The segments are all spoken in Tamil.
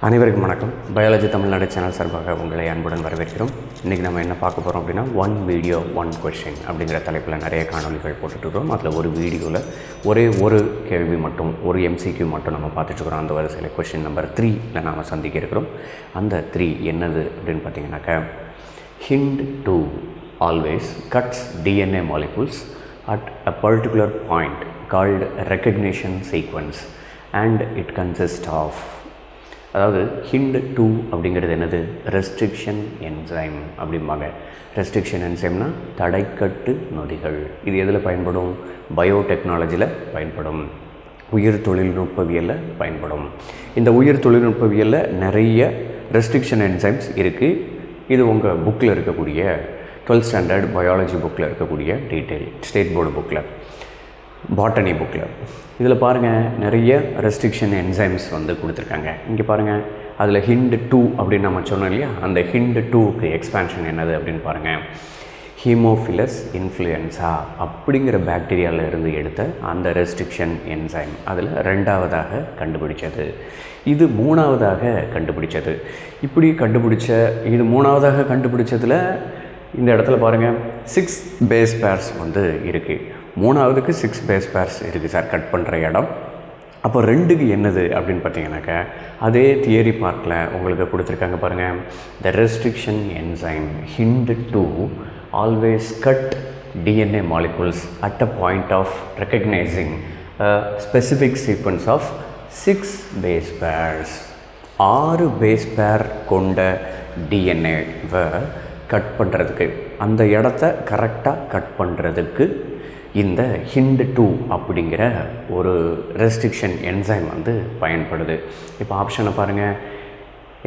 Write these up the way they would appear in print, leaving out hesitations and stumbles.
அனைவருக்கும் வணக்கம். பயாலஜி தமிழ்நாடு சேனல் சார்பாக உங்களை அன்புடன் வரவேற்கிறோம். இன்றைக்கி நம்ம என்ன பார்க்க போகிறோம் அப்படின்னா, ஒன் வீடியோ ஒன் கொஷின் அப்படிங்கிற தலைப்பில் நிறைய காணொலிகள் போட்டுட்ருக்கோம். அதில் ஒரு வீடியோவில் ஒரே ஒரு கேள்வி மட்டும், ஒரு எம்சிக்யூ மட்டும் நம்ம பார்த்துட்ருக்குறோம். அந்த வரிசையில் கொஷின் நம்பர் 3ல் நாம் சந்திக்க இருக்கிறோம். அந்த 3 என்னது அப்படின்னு பார்த்தீங்கன்னாக்கா, Hind 2 always cuts DNA molecules at a particular point called recognition sequence and it consists of. அதாவது ஹிண்ட் 2 அப்படிங்கிறது என்னது? ரெஸ்ட்ரிக்ஷன் என்சைம் அப்படிம்பாங்க. ரெஸ்ட்ரிக்ஷன் என்சைம்னா தடைக்கட்டு நொதிகள். இது எதில் பயன்படும்? பயோடெக்னாலஜியில் பயன்படும், உயிர் தொழில்நுட்பவியலில் பயன்படும். இந்த உயிர் தொழில்நுட்பவியலில் நிறைய ரெஸ்ட்ரிக்ஷன் என்சைம்ஸ் இருக்குது. இது உங்கள் புக்கில் இருக்கக்கூடிய 12th ஸ்டாண்டர்ட் பயாலஜி புக்கில் இருக்கக்கூடிய டீட்டெயில், ஸ்டேட் போர்டு புக்கில், பாட்டனி புக்கில். இதில் பாருங்கள், நிறைய ரெஸ்ட்ரிக்ஷன் என்சைம்ஸ் வந்து கொடுத்துருக்காங்க. இங்கே பாருங்கள், அதில் ஹிண்ட் 2 அப்படின்னு நம்ம சொன்னோம் இல்லையா, அந்த ஹிண்ட் 2க்கு எக்ஸ்பான்ஷன் என்னது அப்படின்னு பாருங்கள். ஹீமோஃபிலஸ் இன்ஃப்ளூயன்ஸா அப்படிங்கிற பாக்டீரியாவில் இருந்து எடுத்த அந்த ரெஸ்ட்ரிக்ஷன் என்சைம் அதில் 2வதாக கண்டுபிடிச்சது. இது 3வதாக கண்டுபிடிச்சது. இப்படி கண்டுபிடிச்ச இது 3வதாக கண்டுபிடிச்சதில் இந்த இடத்துல பாருங்கள் 6 பேஸ் பேர்ஸ் வந்து இருக்குது. 3வதுக்கு 6 பேஸ் பேர்ஸ் இருக்குது சார், கட் பண்ணுற இடம். அப்போ 2க்கு என்னது அப்படின்னு பார்த்தீங்கன்னாக்கா, அதே தியரி பார்ட்டில் உங்களுக்கு கொடுத்துருக்காங்க பாருங்கள். The restriction enzyme Hind 2 always cut DNA molecules at a point of recognizing a specific sequence of 6 base pairs. 6 base பேர் கொண்ட டிஎன்ஏவை கட் பண்ணுறதுக்கு, அந்த இடத்த கரெக்டாக கட் பண்ணுறதுக்கு இந்த ஹிண்ட் 2 அப்படிங்கிற ஒரு ரெஸ்ட்ரிக்ஷன் என்சைம் வந்து பயன்படுது. இப்போ ஆப்ஷனை பாருங்கள்,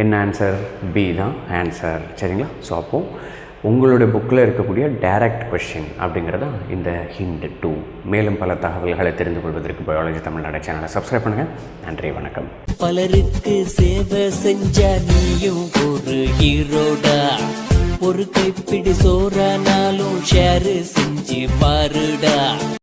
என்ன ஆன்சர்? பி தான் ஆன்சர், சரிங்களா? ஸோ அப்போது உங்களுடைய புக்கில் இருக்கக்கூடிய டைரக்ட் கொஷின் அப்படிங்கிறதா இந்த ஹிண்ட் 2. மேலும் பல தகவல்களை தெரிந்து கொள்வதற்கு பயாலஜி தமிழ்நாடு சேனலை சப்ஸ்கிரைப் பண்ணுங்கள். நன்றி, வணக்கம். பலருக்கு சேவை செஞ்ச நீயும் ஒரு ஹீரோடா. ஒரு கைப்பிடி சோறானாலும் ஷேர் செஞ்சு பாருடா.